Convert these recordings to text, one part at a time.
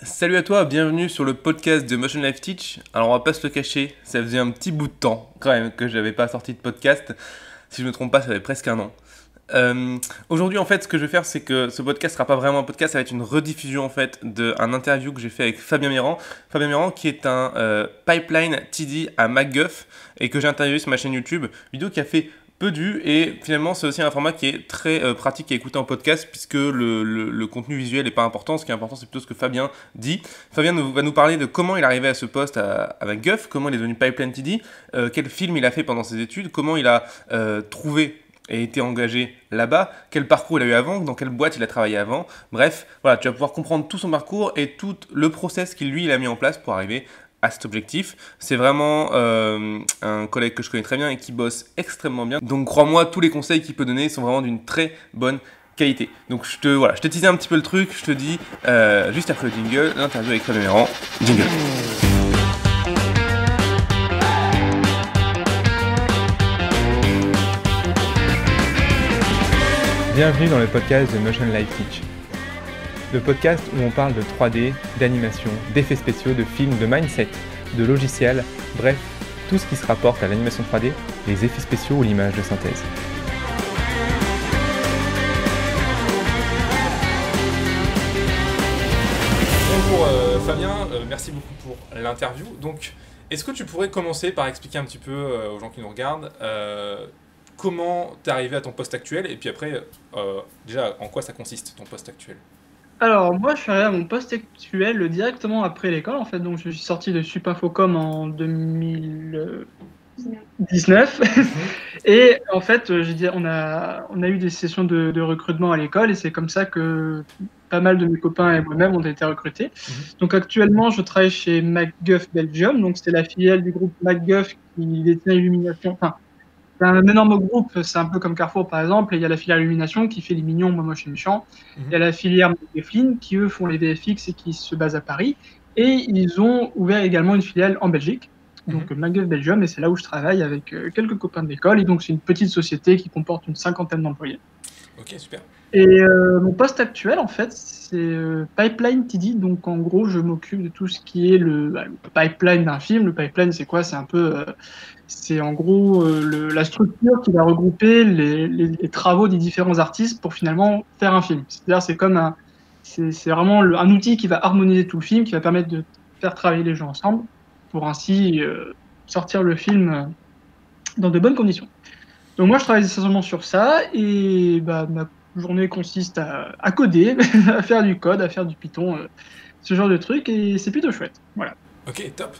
Salut à toi, bienvenue sur le podcast de Motion Life Teach. Alors on va pas se le cacher, ça faisait un petit bout de temps quand même que j'avais pas sorti de podcast. Si je me trompe pas, ça fait presque un an. Aujourd'hui en fait ce que je vais faire c'est que ce podcast sera pas vraiment un podcast, ça va être une rediffusion en fait d'un interview que j'ai fait avec Fabien Mirand. Fabien Mirand qui est un pipeline TD à MacGuff et que j'ai interviewé sur ma chaîne YouTube. Vidéo qui a fait peu de vues et finalement c'est aussi un format qui est très pratique à écouter en podcast puisque le contenu visuel n'est pas important. Ce qui est important c'est plutôt ce que Fabien dit. Fabien va nous parler de comment il est arrivé à ce poste à MacGuff, comment il est devenu pipeline TD, quel film il a fait pendant ses études, comment il a trouvé et été engagé là-bas, quel parcours il a eu avant, dans quelle boîte il a travaillé avant. Bref, voilà, tu vas pouvoir comprendre tout son parcours et tout le process qu'il lui il a mis en place pour arriver à cet objectif. C'est vraiment un collègue que je connais très bien et qui bosse extrêmement bien. Donc crois-moi, tous les conseils qu'il peut donner sont vraiment d'une très bonne qualité. Donc je te teasais un petit peu le truc, je te dis juste après le jingle, l'interview avec Fabien Mirand. Jingle. Bienvenue dans le podcast de Motion Life Teach. Le podcast où on parle de 3D, d'animation, d'effets spéciaux, de films, de mindset, de logiciels, bref, tout ce qui se rapporte à l'animation 3D, les effets spéciaux ou l'image de synthèse. Bonjour Fabien, merci beaucoup pour l'interview. Donc, est-ce que tu pourrais commencer par expliquer un petit peu aux gens qui nous regardent comment tu es arrivé à ton poste actuel et puis après, déjà, en quoi ça consiste ton poste actuel? Alors, moi, je suis arrivé à mon poste actuel directement après l'école, en fait. Donc, je suis sorti de Supinfocom en 2019. Et en fait, on a eu des sessions de recrutement à l'école et c'est comme ça que pas mal de mes copains et moi-même ont été recrutés. Donc, actuellement, je travaille chez MacGuff Belgium. Donc, c'est la filiale du groupe MacGuff qui détient Illumination. Enfin, c'est un énorme groupe, c'est un peu comme Carrefour par exemple, et il y a la filière Illumination qui fait les mignons, moi moche et méchant. Il y a la filière Mifflin qui eux font les VFX et qui se basent à Paris. Et ils ont ouvert également une filiale en Belgique, donc MacGuff Belgium, et c'est là où je travaille avec quelques copains de l'école. Et donc c'est une petite société qui comporte une cinquantaine d'employés. Ok, super. Et mon poste actuel, en fait, c'est Pipeline TD. Donc, en gros, je m'occupe de tout ce qui est le pipeline d'un film. Le pipeline, c'est quoi? C'est un peu, c'est en gros la structure qui va regrouper les travaux des différents artistes pour finalement faire un film. C'est-à-dire, c'est vraiment un outil qui va harmoniser tout le film, qui va permettre de faire travailler les gens ensemble pour ainsi sortir le film dans de bonnes conditions. Donc moi, je travaille essentiellement sur ça et ma journée consiste à coder, à faire du code, à faire du Python, ce genre de trucs et c'est plutôt chouette. Voilà. Ok, top.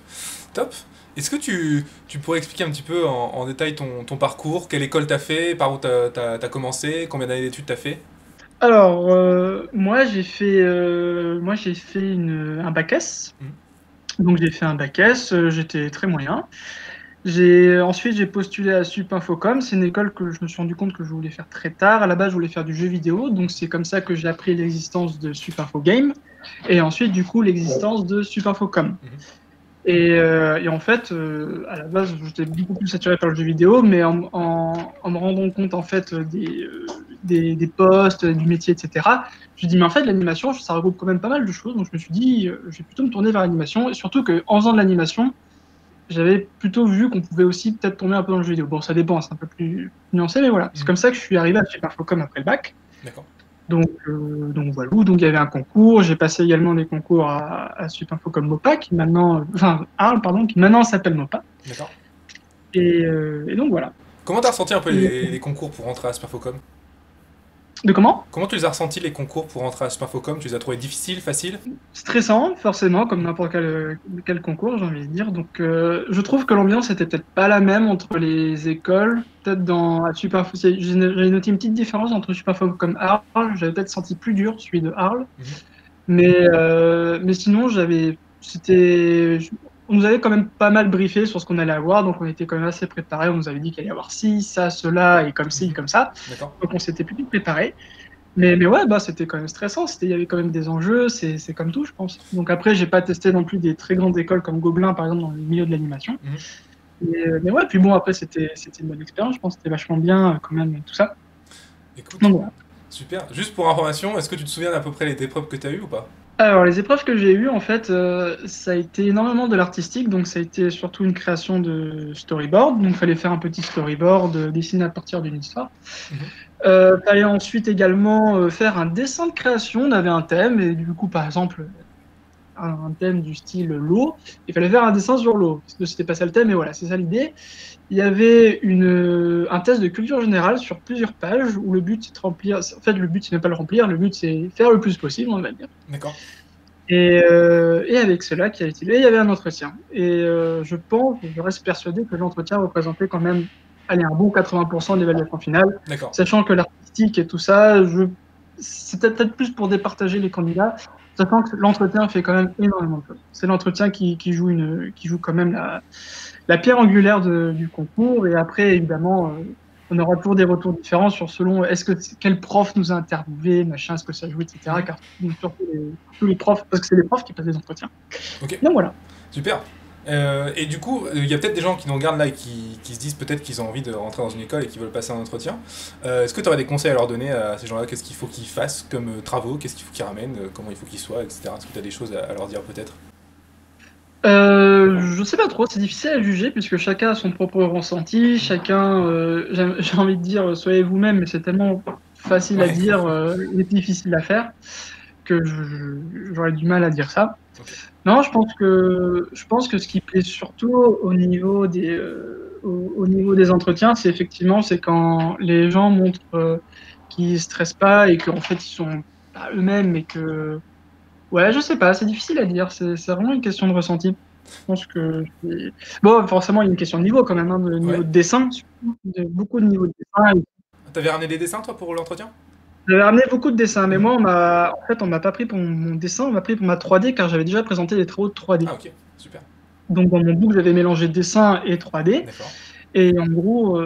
Top. Est-ce que tu pourrais expliquer un petit peu en détail ton parcours, quelle école t'as fait, par où t'as commencé, combien d'années d'études t'as fait? Alors, moi, j'ai fait un bac S. Donc j'ai fait un bac S, j'étais très moyen. Ensuite, j'ai postulé à Supinfocom. C'est une école que je me suis rendu compte que je voulais faire très tard. À la base, je voulais faire du jeu vidéo. Donc, c'est comme ça que j'ai appris l'existence de Supinfo Game. Et ensuite, du coup, l'existence de Supinfocom. Et en fait, à la base, j'étais beaucoup plus attiré par le jeu vidéo. Mais en me rendant compte, en fait, des postes, du métier, etc., je me suis dit, mais en fait, l'animation, ça regroupe quand même pas mal de choses. Donc, je me suis dit, je vais plutôt me tourner vers l'animation. Et surtout qu'en faisant de l'animation, j'avais plutôt vu qu'on pouvait aussi peut-être tomber un peu dans le jeu vidéo. Bon, ça dépend, c'est un peu plus nuancé, mais voilà. C'est comme ça que je suis arrivé à Supinfocom après le bac. D'accord. Donc voilà. Donc il y avait un concours. J'ai passé également des concours à Supinfocom MOPA, qui maintenant, Arles, pardon, qui maintenant s'appelle MOPA. D'accord. Et donc voilà. Comment t'as ressenti un peu les concours pour rentrer à Supinfocom? De comment? Comment tu les as ressentis, les concours pour rentrer à Supinfocom? Tu les as trouvés difficiles, faciles? Stressant, forcément, comme n'importe quel concours, j'ai envie de dire. Donc, je trouve que l'ambiance était peut-être pas la même entre les écoles. Peut-être à j'ai noté une petite différence entre Supinfocom Arles. J'avais peut-être senti plus dur celui de Arles. Mais sinon, on nous avait quand même pas mal briefé sur ce qu'on allait avoir, donc on était quand même assez préparés. On nous avait dit qu'il allait y avoir ci, ça, cela, et comme ci, comme ça. D'accord. Donc on s'était plutôt préparé. Mais ouais, c'était quand même stressant. Il y avait quand même des enjeux, c'est comme tout, je pense. Donc après, j'ai pas testé non plus des très grandes écoles comme Gobelin, par exemple, dans le milieu de l'animation. Mais ouais, puis bon, après, c'était une bonne expérience. Je pense que c'était vachement bien, quand même, tout ça. Écoute, Donc voilà. super. Juste pour information, est-ce que tu te souviens d'à peu près les épreuves que tu as eues ou pas? Alors, les épreuves que j'ai eues, en fait, ça a été énormément de l'artistique, donc ça a été surtout une création de storyboard. Donc, il fallait faire un petit storyboard dessiné à partir d'une histoire. Mhm. Fallait ensuite également faire un dessin de création. On avait un thème, et du coup, par exemple, un thème du style l'eau. Il fallait faire un dessin sur l'eau. C'était pas ça le thème, mais voilà, c'est ça l'idée. Il y avait un test de culture générale sur plusieurs pages où le but c'est de remplir. En fait, le but c'est même pas le remplir, le but c'est faire le plus possible, on va dire. D'accord. Et avec cela qui a été. Et il y avait un entretien. Et je reste persuadé que l'entretien représentait quand même, allez, un bon 80% de l'évaluation finale. D'accord. Sachant que l'artistique et tout ça, c'était peut-être plus pour départager les candidats, sachant que l'entretien fait quand même énormément de choses. C'est l'entretien qui joue quand même la pierre angulaire du concours. Et après, évidemment, on aura toujours des retours différents sur selon quel prof nous a interviewé, machin, est-ce que ça joue, etc. Car surtout tous les profs, parce que c'est les profs qui passent les entretiens. Ok. Donc voilà. Super. Et du coup, il y a peut-être des gens qui nous regardent là et qui se disent peut-être qu'ils ont envie de rentrer dans une école et qui veulent passer un entretien. Est-ce que tu aurais des conseils à leur donner à ces gens-là? Qu'est-ce qu'il faut qu'ils fassent comme travaux? Qu'est-ce qu'il faut qu'ils ramènent? Comment il faut qu'ils soient, etc. Est-ce que tu as des choses à leur dire peut-être? Je sais pas trop, c'est difficile à juger puisque chacun a son propre ressenti, chacun, j'ai envie de dire, soyez vous-même, mais c'est tellement facile à Ouais. dire et difficile à faire que j'aurais du mal à dire ça. Ok. Non, je pense que ce qui plaît surtout au niveau des entretiens, c'est quand les gens montrent qu'ils stressent pas et qu'en fait ils sont pas eux-mêmes et que ouais, je sais pas, c'est difficile à dire, c'est vraiment une question de ressenti. Je pense que bon, forcément, il y a une question de niveau quand même, hein, de niveau Ouais. de dessin, beaucoup de niveau de dessin. T'avais ramené des dessins toi pour l'entretien? J'avais ramené beaucoup de dessins, mais Mhm. moi, on m'a pas pris pour mon dessin, on m'a pris pour ma 3D car j'avais déjà présenté des travaux de 3D. Ah ok, super. Donc dans mon book, j'avais mélangé dessin et 3D, D'accord. et en gros,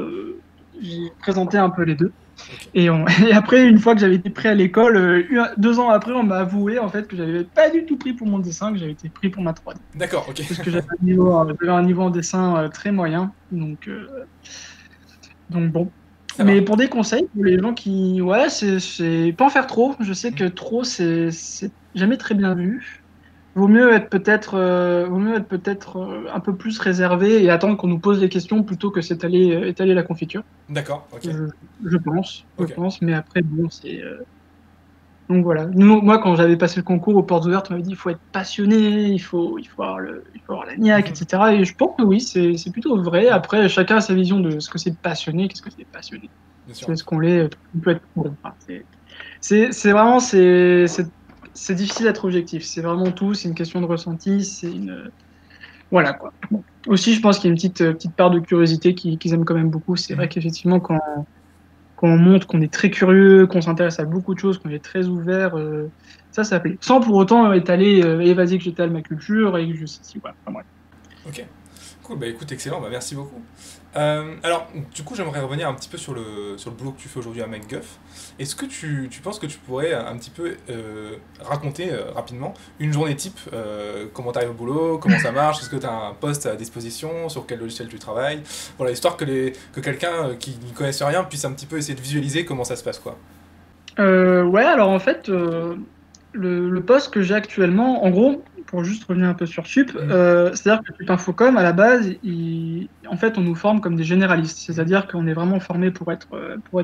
j'ai présenté un peu les deux. Ok. Et après, une fois que j'avais été pris à l'école, 2 ans après, on m'a avoué en fait que j'avais pas du tout pris pour mon dessin, que j'avais été pris pour ma 3D. D'accord, ok. Parce que j'avais un niveau en dessin très moyen. Donc bon. Ça Mais va. pour des conseils, pour les gens qui. Ouais, c'est pas en faire trop. Je sais que trop, c'est jamais très bien vu. Vaut mieux être peut-être un peu plus réservé et attendre qu'on nous pose des questions plutôt que étaler la confiture. D'accord, ok. Je pense. Ok. Mais après, bon, c'est. Donc voilà. Moi, quand j'avais passé le concours aux portes ouvertes, on m'avait dit il faut être passionné, il faut avoir la niaque, Mhm. etc. Et je pense que oui, c'est plutôt vrai. Après, chacun a sa vision de ce que c'est passionné, qu'est-ce que c'est passionné. Bien sûr. C'est ce qu'on l'est, on peut être bon. Enfin, c'est vraiment, c'est difficile d'être objectif. C'est vraiment tout, c'est une question de ressenti, voilà quoi. Bon. Aussi, je pense qu'il y a une petite part de curiosité qu'ils aiment quand même beaucoup. C'est vrai qu'effectivement, quand on montre qu'on est très curieux, qu'on s'intéresse à beaucoup de choses, qu'on est très ouvert, ça plaît. Sans pour autant étaler, et vas-y que j'étale ma culture et que je sais si, voilà. Enfin, bref. Ok. Cool, bah écoute, excellent, bah merci beaucoup. Alors, du coup, j'aimerais revenir un petit peu sur le boulot que tu fais aujourd'hui à MacGuff. Est-ce que tu penses que tu pourrais un petit peu raconter rapidement une journée type, comment tu arrives au boulot, comment ça marche, est-ce que tu as un poste à disposition, sur quel logiciel tu travailles, voilà, histoire que quelqu'un qui n'y connaisse rien puisse un petit peu essayer de visualiser comment ça se passe, quoi. Ouais, alors en fait, le poste que j'ai actuellement, en gros, pour juste revenir un peu sur Sup, c'est-à-dire que Sup Infocom, à la base, en fait, on nous forme comme des généralistes. C'est-à-dire qu'on est vraiment formé pour être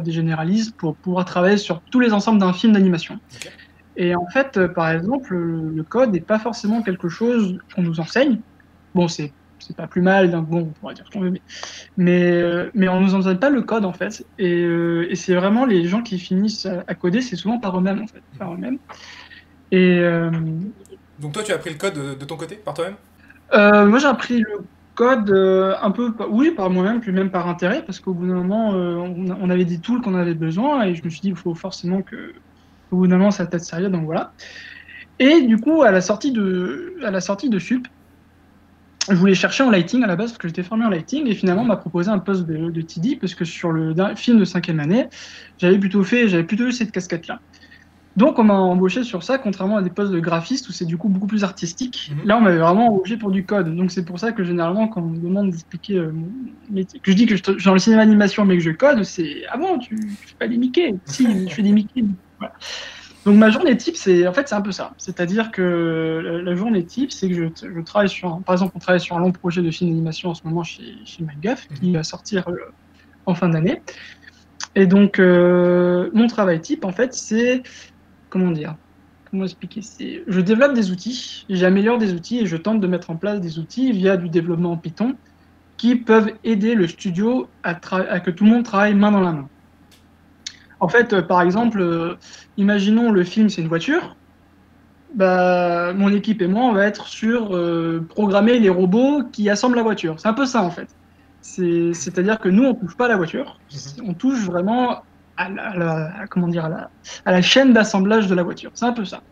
des généralistes, pour pouvoir travailler sur tous les ensembles d'un film d'animation. Ok. Et en fait, par exemple, le code n'est pas forcément quelque chose qu'on nous enseigne. Bon, c'est pas plus mal, donc bon, on pourra dire ce qu'on veut, mais on nous enseigne pas le code en fait. Et c'est vraiment les gens qui finissent à coder, c'est souvent par eux-mêmes en fait, par eux-mêmes. Et Donc toi, tu as appris le code de ton côté, par toi-même? moi j'ai appris le code un peu, oui, par moi-même, puis même par intérêt, parce qu'au bout d'un moment, on avait des tools qu'on avait besoin, et je me suis dit, il faut forcément au bout d'un moment, ça va être sérieux, donc voilà. Et du coup, à la sortie de Sup, je voulais chercher en lighting à la base parce que j'étais formé en lighting et finalement on m'a proposé un poste de TD parce que sur le film de 5e année, j'avais plutôt eu cette casquette-là. Donc on m'a embauché sur ça, contrairement à des postes de graphiste où c'est du coup beaucoup plus artistique. Là on m'avait vraiment embauché pour du code. Donc c'est pour ça que généralement quand on me demande d'expliquer mon métier, que je dis que je suis dans le cinéma animation mais que je code, c'est ah bon, tu fais pas des Mickey? Si, je fais des Mickey. Voilà. Donc ma journée type, c'est un peu ça. C'est-à-dire que la journée type, c'est que je travaille par exemple, on travaille sur un long projet de film d'animation en ce moment chez MacGuff, qui va sortir en fin d'année. Et donc mon travail type, en fait, c'est comment expliquer, je développe des outils, j'améliore des outils et je tente de mettre en place des outils via du développement en Python qui peuvent aider le studio à que tout le monde travaille main dans la main. En fait, par exemple, imaginons le film, c'est une voiture. Bah, mon équipe et moi, on va être sur programmer les robots qui assemblent la voiture. C'est un peu ça, en fait. C'est-à-dire que nous, on ne touche pas à la voiture. On touche vraiment à la chaîne d'assemblage de la voiture. C'est un peu ça.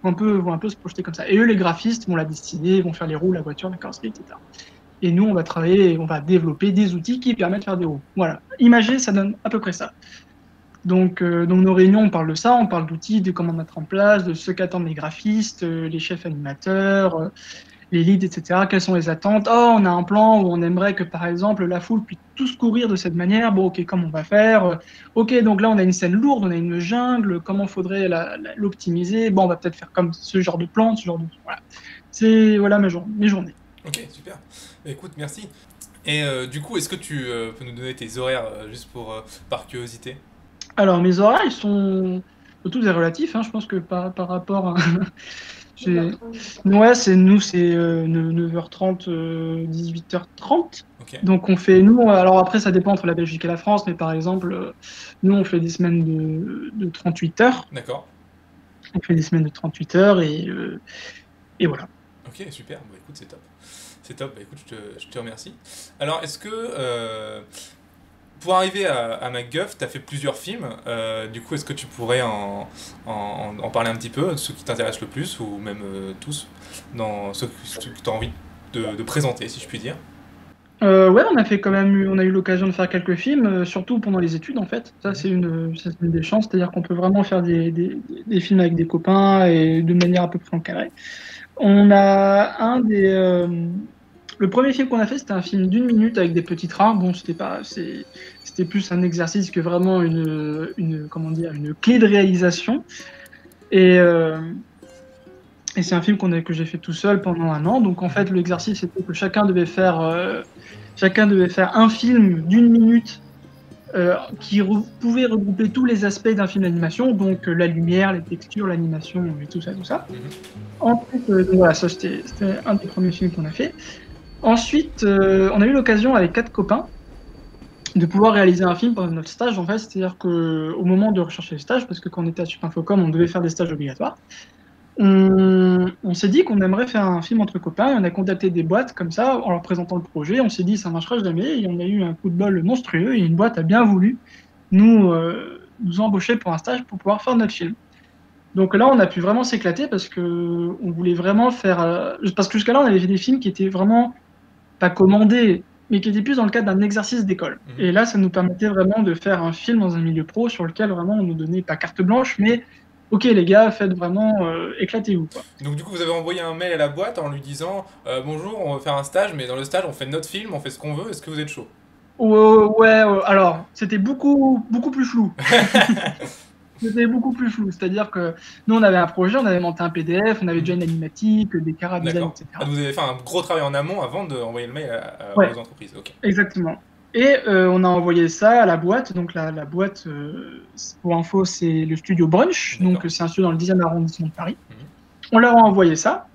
On peut se projeter comme ça. Et eux, les graphistes, vont la dessiner, vont faire les roues, la voiture, la carrosserie, etc. Et nous, on va travailler, on va développer des outils qui permettent de faire des roues. Voilà. Imager, ça donne à peu près ça. Donc nos réunions, on parle de ça, on parle d'outils, de comment mettre en place, de ce qu'attendent les graphistes, les chefs animateurs, les leads, etc. Quelles sont les attentes? Oh, on a un plan où on aimerait que, par exemple, la foule puisse tous courir de cette manière. Bon, ok, comment on va faire? Ok, donc là, on a une scène lourde, on a une jungle. Comment faudrait l'optimiser? Bon, on va peut-être faire comme ce genre de plan, ce genre de... Voilà. C'est mes journées. Ok, super. Écoute, merci. Et du coup, est-ce que tu peux nous donner tes horaires juste par curiosité? Alors, mes horaires, ils sont tous des relatifs. Je pense que par rapport à... Ouais, c'est 9h30, 18h30. Okay. Donc on fait, alors après ça dépend entre la Belgique et la France, mais par exemple, nous on fait des semaines de 38 heures. D'accord. On fait des semaines de 38 heures et voilà. Ok, super, bah, écoute, c'est top. C'est top, bah, écoute, je te remercie. Alors, est-ce que, pour arriver à MacGuff, tu as fait plusieurs films, du coup, est-ce que tu pourrais en parler un petit peu, ceux qui t'intéressent le plus, ou même tous, dans ceux que tu as envie de présenter, si je puis dire? Ouais, on a eu l'occasion de faire quelques films, surtout pendant les études en fait. Ça, c'est une des chances, c'est-à-dire qu'on peut vraiment faire des films avec des copains et de manière à peu près encadrée. On a le premier film qu'on a fait, c'était un film d'1 minute avec des petits trains. Bon, c'était plus un exercice que vraiment une clé de réalisation. Et c'est un film que j'ai fait tout seul pendant 1 an. Donc en fait, l'exercice c'était que chacun devait faire un film d'1 minute qui pouvait regrouper tous les aspects d'un film d'animation, donc la lumière, les textures, l'animation et tout ça. Ensuite, voilà, ça c'était un des premiers films qu'on a fait. Ensuite, on a eu l'occasion avec 4 copains de pouvoir réaliser un film pendant notre stage, en fait. C'est-à-dire qu'au moment de rechercher le stage, parce que quand on était à Supinfocom, on devait faire des stages obligatoires, on s'est dit qu'on aimerait faire un film entre copains, et on a contacté des boîtes comme ça, en leur présentant le projet. On s'est dit ça marchera jamais, et on a eu un coup de bol monstrueux, et une boîte a bien voulu nous embaucher pour un stage pour pouvoir faire notre film. Donc là, on a pu vraiment s'éclater parce qu'on voulait vraiment faire... parce que jusqu'à là, on avait fait des films qui étaient vraiment pas commandés, mais qui étaient plus dans le cadre d'un exercice d'école. Et là, ça nous permettait vraiment de faire un film dans un milieu pro sur lequel vraiment on nous donnait pas carte blanche, mais ok les gars, faites vraiment, éclatez-vous, quoi. Donc du coup, vous avez envoyé un mail à la boîte en lui disant bonjour, on va faire un stage, mais dans le stage, on fait notre film, on fait ce qu'on veut, est-ce que vous êtes chaud? Ouais, alors, c'était beaucoup plus flou. C'était beaucoup plus flou, c'est-à-dire que nous on avait un projet, on avait monté un PDF, on avait déjà une animatique, des chara-design, etc. Ah, vous avez fait un gros travail en amont avant d'envoyer le mail Ouais, aux entreprises. Okay. Exactement. Et on a envoyé ça à la boîte. Donc la boîte, pour info, c'est le studio Brunch. Donc c'est un studio dans le 10e arrondissement de Paris. On leur a envoyé ça.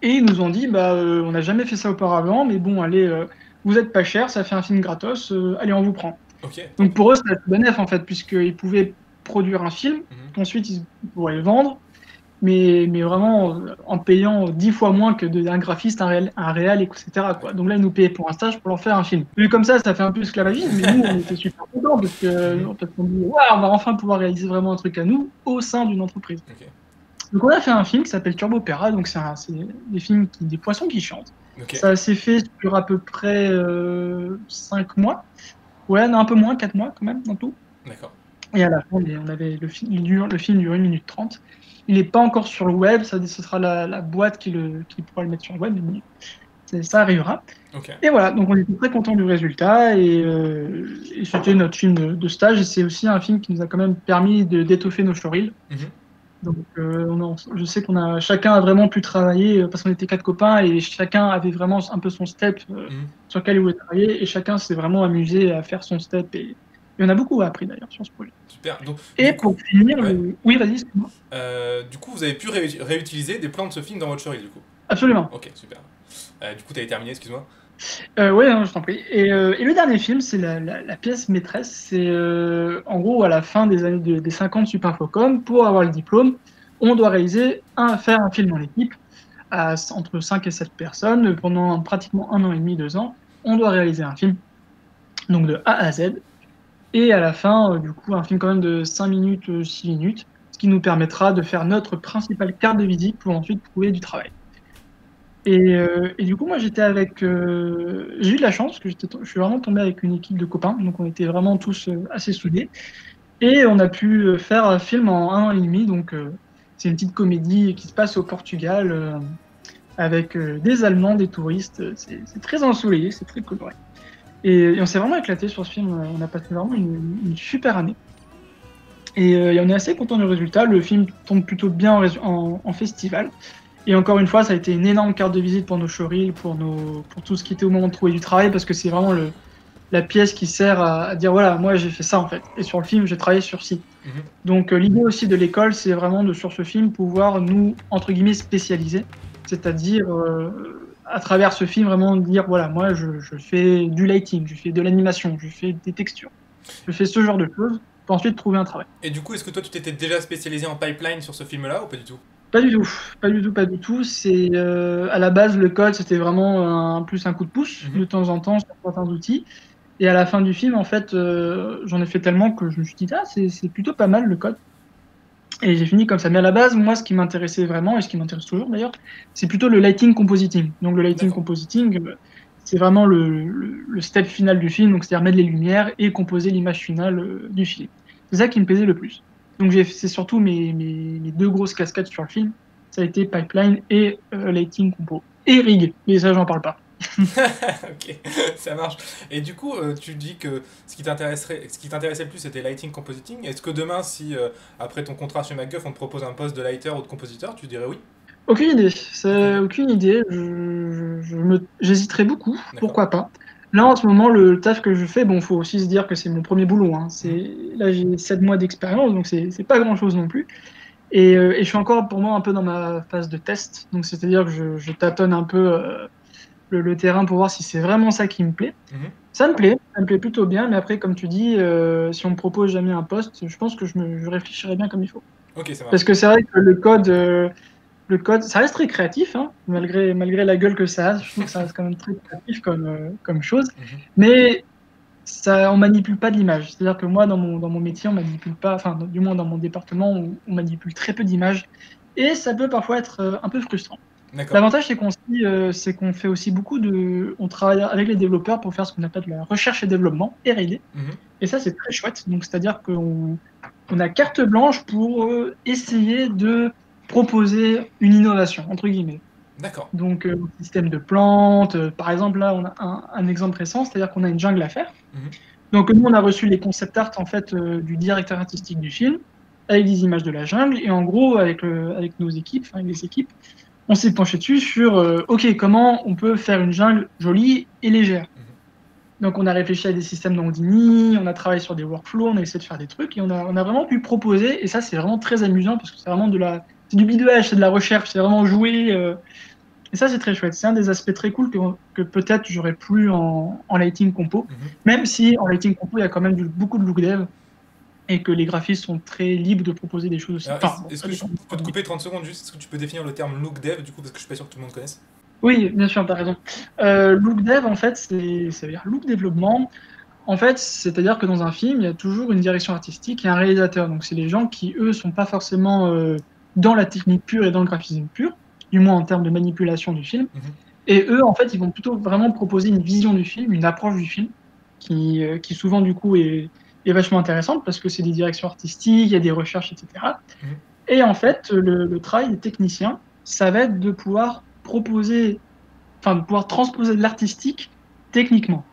Et ils nous ont dit, on n'a jamais fait ça auparavant, mais bon, allez, vous êtes pas cher, ça fait un film gratos, allez, on vous prend. Okay. Donc pour eux, c'était tout bénef en fait, puisqu'ils pouvaient produire un film, ensuite ils pourraient le vendre, mais vraiment en payant 10 fois moins que d'un graphiste, un réal, etc. quoi. Donc là, ils nous payaient pour un stage pour leur faire un film. Vu comme ça fait un peu esclavagisme, mais nous, on était super contents parce qu'on dit, waouh, on va enfin pouvoir réaliser vraiment un truc à nous au sein d'une entreprise. Okay. Donc on a fait un film qui s'appelle Turbo Opéra, donc c'est des poissons qui chantent. Okay. Ça s'est fait sur à peu près 5 mois. Ouais, un peu moins, 4 mois quand même, en tout. D'accord. Et à la fin, on avait le film dure 1 minute 30. Il n'est pas encore sur le web, ce sera la boîte qui pourra le mettre sur le web, mais ça arrivera. Okay. Et voilà, donc on était très contents du résultat, et c'était notre film de stage, et c'est aussi un film qui nous a quand même permis d'étoffer nos showreels. Donc, je sais chacun a vraiment pu travailler parce qu'on était 4 copains et chacun avait vraiment un peu son step sur lequel il voulait travailler et chacun s'est vraiment amusé à faire son step et on a beaucoup appris d'ailleurs sur ce projet. Super. Donc, Et du coup, pour finir, ouais. oui, vas-y, excuse-moi. Du coup, vous avez pu réutiliser des plans de ce film dans votre showreel, du coup. Absolument. Ok, super. Du coup, t'avais terminé, excuse-moi. Oui, non, je t'en prie. Et le dernier film, c'est la pièce maîtresse. C'est en gros à la fin des années des 50 Super Infocom, pour avoir le diplôme, on doit faire un film en équipe entre 5 et 7 personnes pendant pratiquement 1 an et demi, 2 ans. On doit réaliser un film, donc de A à Z. Et à la fin, du coup, un film quand même de 5 minutes, 6 minutes, ce qui nous permettra de faire notre principale carte de visite pour ensuite trouver du travail. Et du coup, moi, j'ai eu de la chance, parce que je suis vraiment tombé avec une équipe de copains, donc on était vraiment tous assez soudés. Et on a pu faire un film en 1 an et demi, donc c'est une petite comédie qui se passe au Portugal, avec des Allemands, des touristes. C'est très ensoleillé, c'est très coloré. Et on s'est vraiment éclaté sur ce film, on a passé vraiment une super année. Et on est assez content du résultat, le film tombe plutôt bien en festival. Et encore une fois, ça a été une énorme carte de visite pour nos showreels, pour tout ce qui était au moment de trouver du travail, parce que c'est vraiment la pièce qui sert à dire voilà, moi j'ai fait ça en fait. Et sur le film, j'ai travaillé sur ci. Donc l'idée aussi de l'école, c'est vraiment sur ce film, pouvoir nous, entre guillemets, spécialiser. C'est-à-dire, à travers ce film, vraiment dire voilà, moi je fais du lighting, je fais de l'animation, je fais des textures. Je fais ce genre de choses pour ensuite trouver un travail. Et du coup, est-ce que toi, tu t'étais déjà spécialisé en pipeline sur ce film-là ou pas du tout? Pas du tout, pas du tout, pas du tout. C'est à la base le code, c'était vraiment plus un coup de pouce de temps en temps sur certains outils. Et à la fin du film, en fait, j'en ai fait tellement que je me suis dit ah c'est plutôt pas mal le code. Et j'ai fini comme ça. Mais à la base, moi, ce qui m'intéressait vraiment et ce qui m'intéresse toujours d'ailleurs, c'est plutôt le lighting compositing. Donc le lighting compositing, c'est vraiment le step final du film, donc c'est-à-dire mettre les lumières et composer l'image finale du film. C'est ça qui me plaisait le plus. Donc c'est surtout mes 2 grosses cascades sur le film. Ça a été pipeline et lighting compo. Et rig, mais ça j'en parle pas. Ok, ça marche. Et du coup, tu dis que ce qui t'intéressait le plus, c'était lighting compositing. Est-ce que demain, si après ton contrat chez MacGuff, on te propose un poste de lighter ou de compositeur, tu dirais oui? Aucune idée. C'est aucune idée. J'hésiterais beaucoup. Pourquoi pas. Là, en ce moment, le taf que je fais, bon, faut aussi se dire que c'est mon premier boulot. Hein. Là, j'ai 7 mois d'expérience, donc c'est pas grand-chose non plus. Et je suis encore, pour moi, un peu dans ma phase de test. Donc, c'est-à-dire que je tâtonne un peu le terrain pour voir si c'est vraiment ça qui me plaît. Ça me plaît plutôt bien. Mais après, comme tu dis, si on me propose jamais un poste, je pense que je réfléchirai bien comme il faut. Ok, ça marche. Parce que c'est vrai que le code, ça reste très créatif, hein, malgré la gueule que ça a. Je trouve que ça reste quand même très créatif comme chose. Mais on manipule pas de l'image. C'est-à-dire que moi, dans mon métier, on manipule pas, enfin, du moins dans mon département, on manipule très peu d'images. Et ça peut parfois être un peu frustrant. L'avantage, c'est qu'on fait aussi on travaille avec les développeurs pour faire ce qu'on appelle la recherche et développement, R&D. Et ça, c'est très chouette. Donc, c'est-à-dire qu'on a carte blanche pour essayer de proposer une innovation, entre guillemets. D'accord. Donc, système de plantes. Par exemple, là, on a un exemple récent, c'est-à-dire qu'on a une jungle à faire. Donc, nous, on a reçu les concept art en fait, du directeur artistique du film, avec des images de la jungle. Et en gros, avec nos équipes, avec les équipes, on s'est penché dessus sur OK, comment on peut faire une jungle jolie et légère. Donc, on a réfléchi à des systèmes d'Houdini, on a travaillé sur des workflows, on a essayé de faire des trucs et on a vraiment pu proposer. Et ça, c'est vraiment très amusant parce que c'est vraiment c'est du bidouillage, c'est de la recherche, c'est vraiment jouer. Et ça, c'est très chouette. C'est un des aspects très cool que peut-être j'aurais plus en lighting compo. Même si en lighting compo, il y a quand même beaucoup de look dev et que les graphistes sont très libres de proposer des choses aussi. Est-ce que je peux te couper 30 secondes juste? Est-ce que tu peux définir le terme look dev du coup, parce que je suis pas sûr que tout le monde connaisse? Oui, bien sûr, tu as raison. Look dev, en fait, ça veut dire look développement. En fait, c'est-à-dire que dans un film, il y a toujours une direction artistique et un réalisateur. Donc, c'est les gens qui, eux, sont pas forcément dans la technique pure et dans le graphisme pur, du moins en termes de manipulation du film. Et eux, en fait, ils vont plutôt vraiment proposer une vision du film, une approche du film, qui souvent, du coup, est vachement intéressante parce que c'est des directions artistiques, il y a des recherches, etc. Et en fait, le travail des techniciens, ça va être de pouvoir transposer de l'artistique techniquement.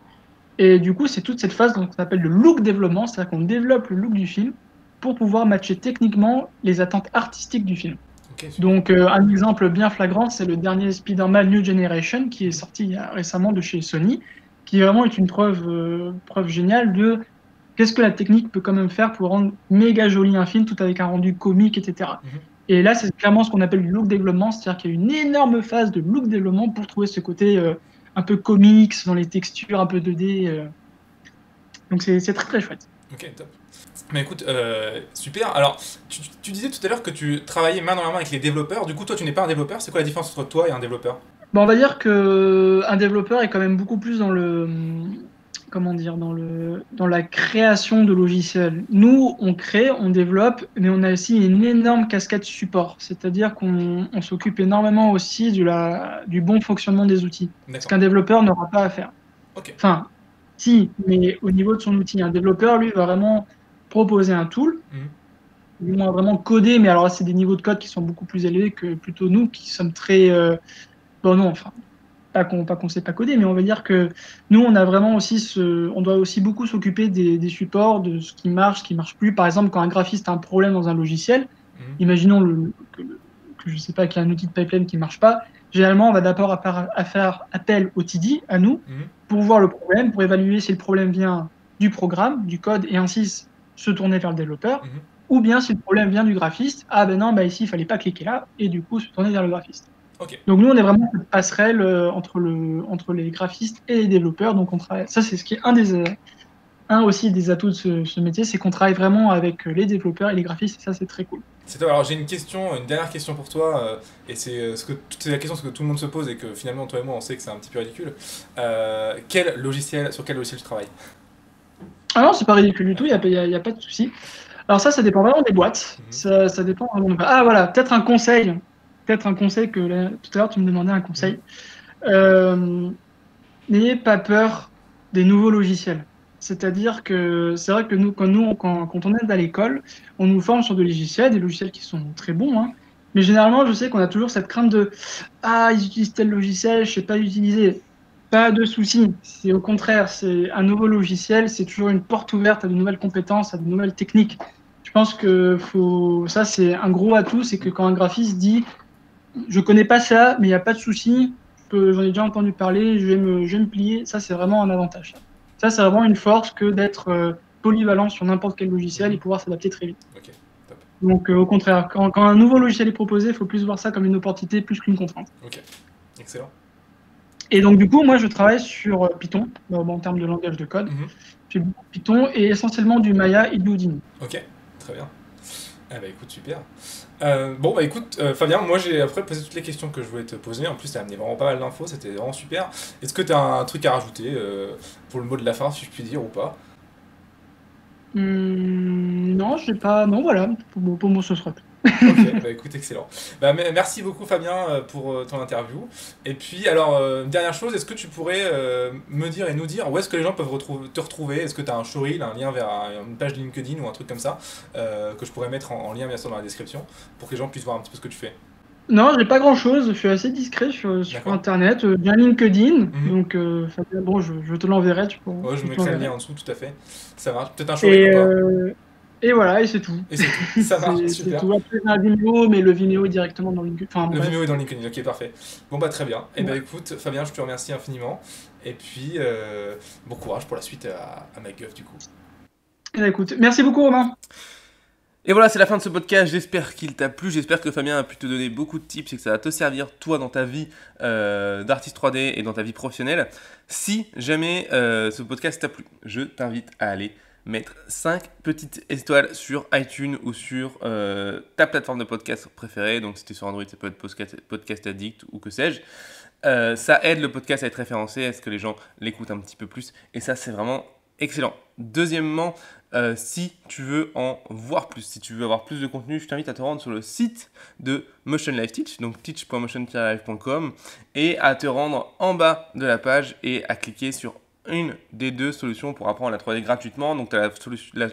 Et du coup, c'est toute cette phase qu'on appelle le look développement, c'est-à-dire qu'on développe le look du film pour pouvoir matcher techniquement les attentes artistiques du film. Ok, super. Donc, un exemple bien flagrant, c'est le dernier Spider-Man New Generation qui est sorti récemment de chez Sony, qui vraiment est une preuve géniale de qu'est-ce que la technique peut quand même faire pour rendre méga joli un film tout avec un rendu comique, etc. Mhm. Et là, c'est clairement ce qu'on appelle du look développement, c'est-à-dire qu'il y a une énorme phase de look développement pour trouver ce côté un peu comics dans les textures, un peu 2D. Donc, c'est très très chouette. Ok, top. Mais écoute, super. Alors, tu disais tout à l'heure que tu travaillais main dans la main avec les développeurs. Du coup, toi, tu n'es pas un développeur. C'est quoi la différence entre toi et un développeur? Bon, on va dire que un développeur est quand même beaucoup plus dans le, comment dire, dans la création de logiciels. Nous, on crée, on développe, mais on a aussi une énorme casquette support. C'est-à-dire qu'on s'occupe énormément aussi du bon fonctionnement des outils. Ce D'accord. qu'un développeur n'aura pas à faire. Ok. Enfin, si, mais au niveau de son outil. Un développeur, lui, va vraiment proposer un tool, du moins vraiment coder, mais alors là, c'est des niveaux de code qui sont beaucoup plus élevés que plutôt nous, qui sommes très... bon, non, enfin, pas qu'on sait pas coder, mais on va dire que nous, on a vraiment aussi on doit aussi beaucoup s'occuper des supports, de ce qui marche plus. Par exemple, quand un graphiste a un problème dans un logiciel, imaginons que je sais pas, qu'il y a un outil de pipeline qui marche pas. Généralement, on va d'abord faire appel au TD, à nous, pour voir le problème, pour évaluer si le problème vient du programme, du code, et ainsi se tourner vers le développeur, ou bien si le problème vient du graphiste, ah ben non, bah ici, il fallait pas cliquer là, et du coup, se tourner vers le graphiste. Ok. Donc nous, on est vraiment cette passerelle entre les graphistes et les développeurs. Donc on travaille. Ça, c'est ce qui est un aussi des atouts de ce métier, c'est qu'on travaille vraiment avec les développeurs et les graphistes. Et ça, c'est très cool. C'est toi. Alors, j'ai une dernière question pour toi, et c'est c'est la question que tout le monde se pose et que finalement, toi et moi, on sait que c'est un petit peu ridicule. Sur quel logiciel tu travailles? Ah non, c'est pas ridicule du tout. Il y a pas de souci. Alors ça dépend vraiment des boîtes. Ça dépend vraiment. Ah voilà, peut-être un conseil. Peut-être un conseil que tout à l'heure tu me demandais un conseil. N'ayez pas peur des nouveaux logiciels. C'est-à-dire que c'est vrai que quand on est à l'école, on nous forme sur des logiciels qui sont très bons, hein. Mais généralement, je sais qu'on a toujours cette crainte de ah, ils utilisent tel logiciel, je sais pas l'utiliser. Pas de souci. C'est au contraire, c'est un nouveau logiciel, c'est toujours une porte ouverte à de nouvelles compétences, à de nouvelles techniques. Je pense que ça, c'est un gros atout, c'est que quand un graphiste dit je connais pas ça, mais il n'y a pas de souci, j'en ai déjà entendu parler, je vais me plier, ça, c'est vraiment un avantage. Ça, c'est vraiment une force que d'être polyvalent sur n'importe quel logiciel et pouvoir s'adapter très vite. Ok, top. Donc, au contraire, quand un nouveau logiciel est proposé, il faut plus voir ça comme une opportunité plus qu'une contrainte. Ok, excellent. Et donc, du coup, moi, je travaille sur Python, en termes de langage de code. J'ai beaucoup de Python et essentiellement du Maya et du Houdini. Ok, très bien. Ah bah écoute, super. Bon bah écoute, Fabien, moi j'ai après posé toutes les questions que je voulais te poser. En plus, t'as amené vraiment pas mal d'infos, c'était vraiment super. Est-ce que t'as un truc à rajouter pour le mot de la fin, si je puis dire, ou pas? Non, je sais pas. Non, voilà. Pour moi, ce sera tout. Ok, bah écoute, excellent. Bah, merci beaucoup Fabien pour ton interview. Et puis alors, dernière chose, est-ce que tu pourrais me dire et nous dire où est-ce que les gens peuvent te retrouver? Est-ce que tu as un showreel, un lien vers une page de LinkedIn ou un truc comme ça que je pourrais mettre en lien bien sûr dans la description pour que les gens puissent voir un petit peu ce que tu fais? Non, j'ai pas grand-chose. Je suis assez discret sur Internet. Bien LinkedIn. Donc, Fabien, bon, je te l'enverrai. Ouais, je mettrai le lien en dessous, tout à fait. Ça marche. Peut-être un showreel ou pas? Et voilà, et c'est tout. Et c'est tout. Ça marche, super. C'est tout. Après, un Vimeo, mais le Vimeo est directement dans LinkedIn. Enfin, le Vimeo est dans LinkedIn, ok, parfait. Bon, bah très bien. Et bah écoute, Fabien, je te remercie infiniment. Et puis, bon courage pour la suite à MacGuff, du coup. Et bah écoute, merci beaucoup, Romain. Et voilà, c'est la fin de ce podcast. J'espère qu'il t'a plu. J'espère que Fabien a pu te donner beaucoup de tips et que ça va te servir, toi, dans ta vie d'artiste 3D et dans ta vie professionnelle. Si jamais ce podcast t'a plu, je t'invite à aller mettre 5 petites étoiles sur iTunes ou sur ta plateforme de podcast préférée. Donc si tu es sur Android, ça peut être Podcast Addict ou que sais-je. Ça aide le podcast à être référencé, à ce que les gens l'écoutent un petit peu plus. Et ça, c'est vraiment excellent. Deuxièmement, si tu veux en voir plus, si tu veux avoir plus de contenu, je t'invite à te rendre sur le site de Motion Live Teach, donc teach.motion-live.com, et à te rendre en bas de la page et à cliquer sur une des deux solutions pour apprendre la 3D gratuitement. Donc tu as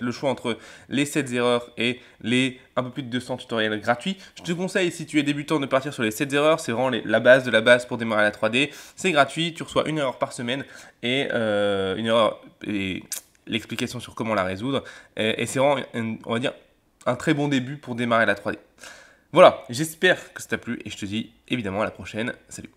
le choix entre les 7 erreurs et les un peu plus de 200 tutoriels gratuits. Je te conseille, si tu es débutant, de partir sur les 7 erreurs. C'est vraiment la base de la base pour démarrer la 3D. C'est gratuit, tu reçois une erreur par semaine et une erreur et l'explication sur comment la résoudre. Et c'est vraiment, on va dire, un très bon début pour démarrer la 3D. Voilà, j'espère que ça t'a plu et je te dis évidemment à la prochaine. Salut.